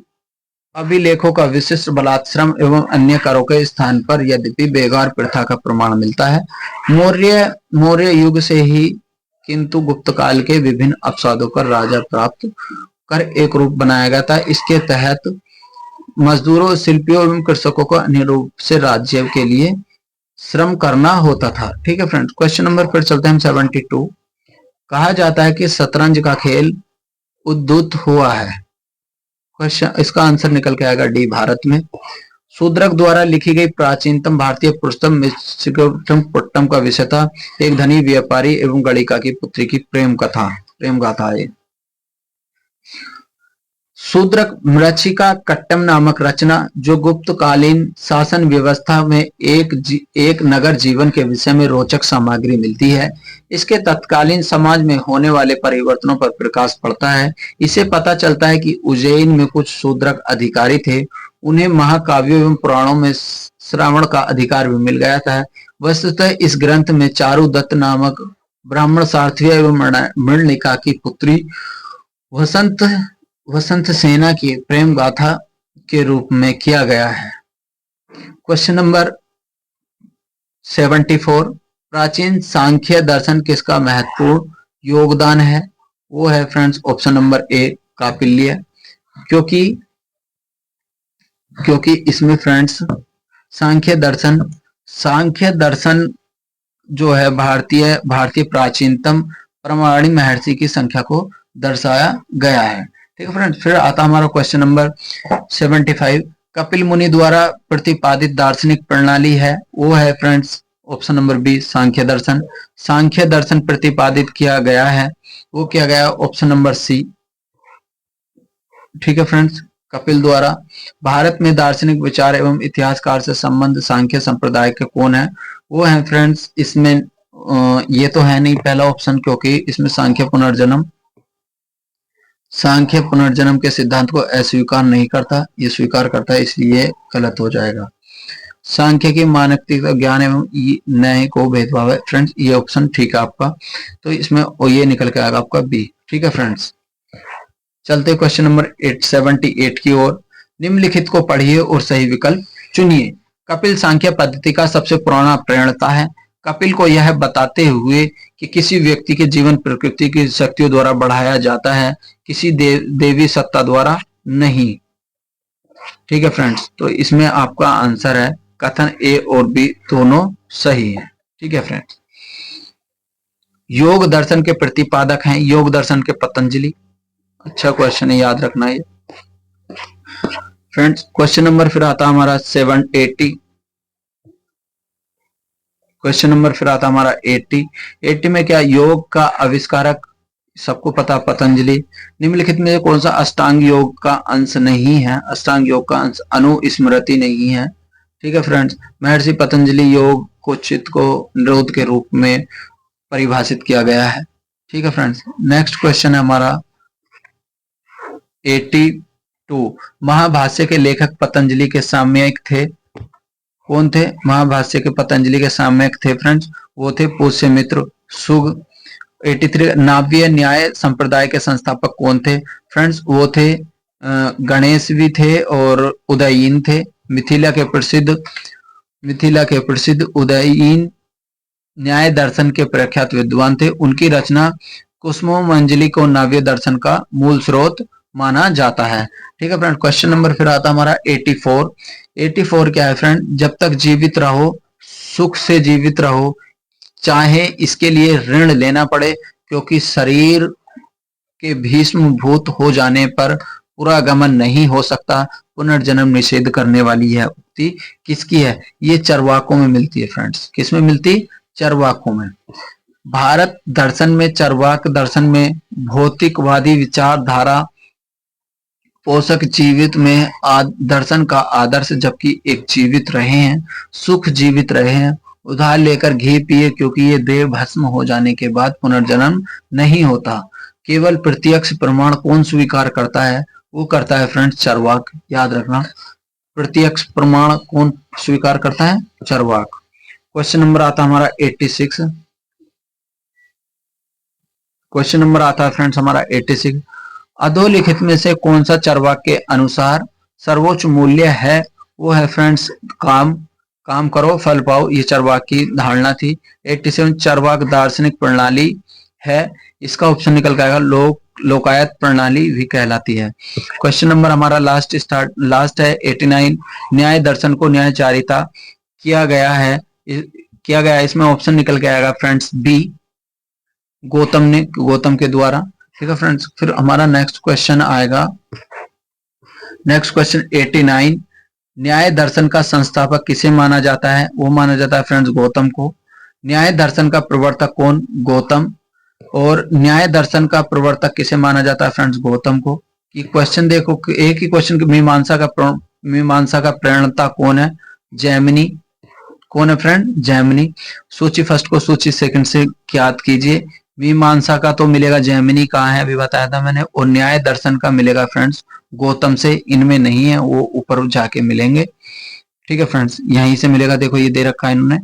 अभिलेखों का विशिष्ट बलात्श्रम एवं अन्य करों के स्थान पर यद्यपि बेगार प्रथा का प्रमाण मिलता है। मौर्य युग से ही किंतु गुप्त काल के विभिन्न अपवादों पर राजा प्राप्त कर एक रूप बनाया गया था। इसके तहत मजदूरों, शिल्पियों एवं कृषकों को अन्य रूप से राज्य के लिए श्रम करना होता था। ठीक है फ्रेंड्स, क्वेश्चन नंबर फिर चलते हैं हम 72। कहा जाता है कि शतरंज का खेल उद्भूत हुआ है, क्वेश्चन इसका आंसर निकल के आएगा डी भारत में। शूद्रक द्वारा लिखी गई प्राचीनतम भारतीय पुरुषोत्तम का विषय था एक धनी व्यापारी एवं गणिका की पुत्री की प्रेम गाथा है। शूद्रक मृच्छिका कट्टम नामक रचना जो गुप्तकालीन शासन व्यवस्था में एक नगर जीवन के विषय में रोचक सामग्री मिलती है। इसके तत्कालीन समाज में होने वाले परिवर्तनों पर प्रकाश पड़ता है। इसे पता चलता है कि उज्जैन में कुछ शूद्रक अधिकारी थे, उन्हें महाकाव्यों एवं पुराणों में श्रावण का अधिकार भी मिल गया था। वस्तुतः इस ग्रंथ में चारुदत्त नामक ब्राह्मण सारथी एवं मृणिका की पुत्री वसंत सेना की प्रेम गाथा के रूप में किया गया है। Question number 74। प्राचीन सांख्य दर्शन किसका महत्वपूर्ण योगदान है, वो है फ्रेंड्स ऑप्शन नंबर ए कापिल्य। क्योंकि इसमें फ्रेंड्स सांख्य दर्शन जो है भारतीय प्राचीनतम प्रमाणी महर्षि की संख्या को दर्शाया गया है। ठीक है फ्रेंड्स, फिर आता हमारा क्वेश्चन नंबर 75। कपिल मुनि द्वारा प्रतिपादित दार्शनिक प्रणाली है, वो है फ्रेंड्स ऑप्शन नंबर बी सांख्य दर्शन। सांख्य दर्शन प्रतिपादित किया गया है, वो किया गया ऑप्शन नंबर सी। ठीक है फ्रेंड्स, कपिल द्वारा। भारत में दार्शनिक विचार एवं इतिहासकार से संबंध सांख्य संप्रदाय के कौन है, वो है फ्रेंड्स इसमें ये तो है नहीं पहला ऑप्शन, क्योंकि इसमें सांख्य पुनर्जन्म के सिद्धांत को अस्वीकार नहीं करता, ये स्वीकार करता है, इसलिए गलत हो जाएगा। सांख्य की मानसिकता ज्ञान एवं न्याय को भेदभाव है, फ्रेंड्स ये ऑप्शन ठीक है आपका, तो इसमें ये निकल के आएगा आपका बी। ठीक है फ्रेंड्स, चलते क्वेश्चन नंबर 878 की ओर। निम्नलिखित को पढ़िए और सही विकल्प चुनिए। कपिल सांख्य पद्धति का सबसे पुराना प्रणेता है। कपिल को यह बताते हुए कि किसी व्यक्ति के जीवन प्रकृति की शक्तियों द्वारा बढ़ाया जाता है, किसी देवी सत्ता द्वारा नहीं। ठीक है फ्रेंड्स, तो इसमें आपका आंसर है कथन ए और बी दोनों सही है। ठीक है फ्रेंड्स, योग दर्शन के प्रतिपादक हैं योग दर्शन के पतंजलि। अच्छा क्वेश्चन है, याद रखना ये फ्रेंड्स। क्वेश्चन नंबर फिर आता हमारा 780। क्वेश्चन नंबर फिर आता हमारा 80 में क्या योग का आविष्कारक सबको पता पतंजलि। निम्नलिखित में कौन सा अष्टांग योग का अंश नहीं है, अष्टांग योग का अंश अनुस्मृति नहीं है। ठीक है फ्रेंड्स, महर्षि पतंजलि योग को चित्त को निरोध के रूप में परिभाषित किया गया है। ठीक है फ्रेंड्स, नेक्स्ट क्वेश्चन है हमारा 82। महाभाष्य के लेखक पतंजलि के सामयिक थे, कौन थे? महाभाष्य के पतंजलि के सामयिक थे फ्रेंड्स, वो थे पुष्यमित्र सुग। 83 नाव्य न्याय संप्रदाय के संस्थापक कौन थे? फ्रेंड्स वो थे गणेश भी थे और उदयीन थे। मिथिला के प्रसिद्ध उदयीन न्याय दर्शन के प्रख्यात विद्वान थे। उनकी रचना कुसुमोमंजलि को नाव्य दर्शन का मूल स्रोत माना जाता है। ठीक है फ्रेंड, क्वेश्चन नंबर फिर आता हमारा 84। 84 क्या है फ्रेंड? जब तक जीवित रहो सुख से जीवित रहो, चाहे इसके लिए ऋण लेना पड़े, क्योंकि शरीर के भीष्म भूत हो जाने पर पूरा गमन नहीं हो सकता। पुनर्जन्म निषेध करने वाली यह उक्ति किसकी है? ये चरवाकों में मिलती है फ्रेंड्स। किसमें मिलती? चरवाकों में। भारत दर्शन में, चरवाक दर्शन में भौतिकवादी विचारधारा पोषक जीवित में दर्शन का आदर्श, जबकि एक जीवित रहे हैं, सुख जीवित रहे हैं, उधार लेकर घी पिए, क्योंकि ये देह भस्म हो जाने के बाद पुनर्जन्म नहीं होता। केवल प्रत्यक्ष प्रमाण कौन स्वीकार करता है? वो करता है फ्रेंड्स चरवाक। याद रखना, प्रत्यक्ष प्रमाण कौन स्वीकार करता है? चरवाक। क्वेश्चन नंबर आता हमारा 86। क्वेश्चन नंबर आता है फ्रेंड्स हमारा 86। अधोलिखित में से कौन सा चरवाक के अनुसार सर्वोच्च मूल्य है? वो है फ्रेंड्स काम करो फल पाओ, ये चरवाक की धारणा थी। 87 चरवाक दार्शनिक प्रणाली है, इसका ऑप्शन निकल के आएगा लोकायत प्रणाली भी कहलाती है। क्वेश्चन नंबर हमारा लास्ट है 89। न्याय दर्शन को न्यायचारिता किया गया है, इसमें ऑप्शन निकल के आएगा फ्रेंड्स बी, गौतम के द्वारा। ठीक है फ्रेंड्स, फिर हमारा नेक्स्ट क्वेश्चन आएगा, नेक्स्ट क्वेश्चन 89। न्याय दर्शन का संस्थापक किसे माना जाता है? वो माना जाता है फ्रेंड्स गौतम को। न्याय दर्शन का प्रवर्तक कौन? गौतम। और न्याय दर्शन का प्रवर्तक किसे माना जाता है फ्रेंड्स? गौतम को। कि क्वेश्चन देखो, एक ही क्वेश्चन की मीमांसा का प्रणेता कौन है? जैमिनी। कौन है फ्रेंड? जैमिनी। सूची फर्स्ट को सूची सेकंड से याद कीजिए। मीमांसा का तो मिलेगा जैमिनी, कहाँ है अभी बताया था मैंने, और न्याय दर्शन का मिलेगा फ्रेंड्स गौतम से। इनमें नहीं है, वो ऊपर जाके मिलेंगे। ठीक है फ्रेंड्स, यहीं से मिलेगा। देखो ये दे रखा है इन्होंने,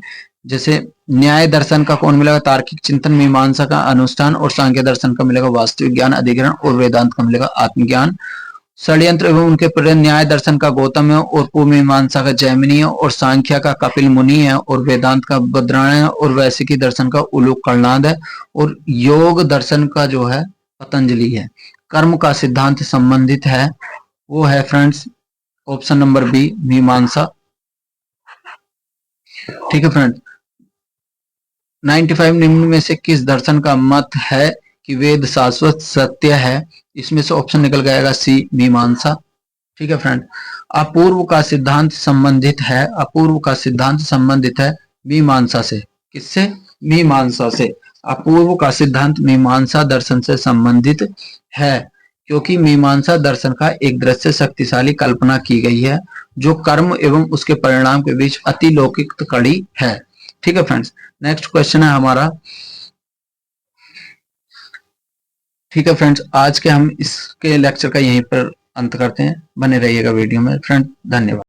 जैसे न्याय दर्शन का कौन मिलेगा? तार्किक चिंतन, मीमांसा का अनुष्ठान, और सांख्य दर्शन का मिलेगा वास्तविक ज्ञान अधिकरण, और वेदांत का मिलेगा आत्मज्ञान। षड्यंत्र एवं उनके प्रेरण न्याय दर्शन का गौतम है, और पूर्व मीमांसा का जैमिनी है, और सांख्य का कपिल मुनि है, और वेदांत का बद्रायण है, और वैशिकी दर्शन का उलूक कर्णाद है, और योग दर्शन का जो है पतंजलि है। कर्म का सिद्धांत संबंधित है, वो है फ्रेंड्स ऑप्शन नंबर बी, मीमांसा। ठीक है फ्रेंड्स, 95 निम्न में से किस दर्शन का मत है कि वेद शाश्वत सत्य है? इसमें से ऑप्शन निकल जाएगा सी, मीमांसा। ठीक है फ्रेंड, अपूर्व का सिद्धांत संबंधित है, अपूर्व का सिद्धांत संबंधित है मीमांसा से। किससे? मीमांसा से। अपूर्व का सिद्धांत मीमांसा दर्शन से संबंधित है, क्योंकि मीमांसा दर्शन का एक दृश्य शक्तिशाली कल्पना की गई है जो कर्म एवं उसके परिणाम के बीच अति लौकिक कड़ी है। ठीक है फ्रेंड्स, नेक्स्ट क्वेश्चन है हमारा। ठीक है फ्रेंड्स, आज के हम इसके लेक्चर का यहीं पर अंत करते हैं। बने रहिएगा वीडियो में फ्रेंड, धन्यवाद।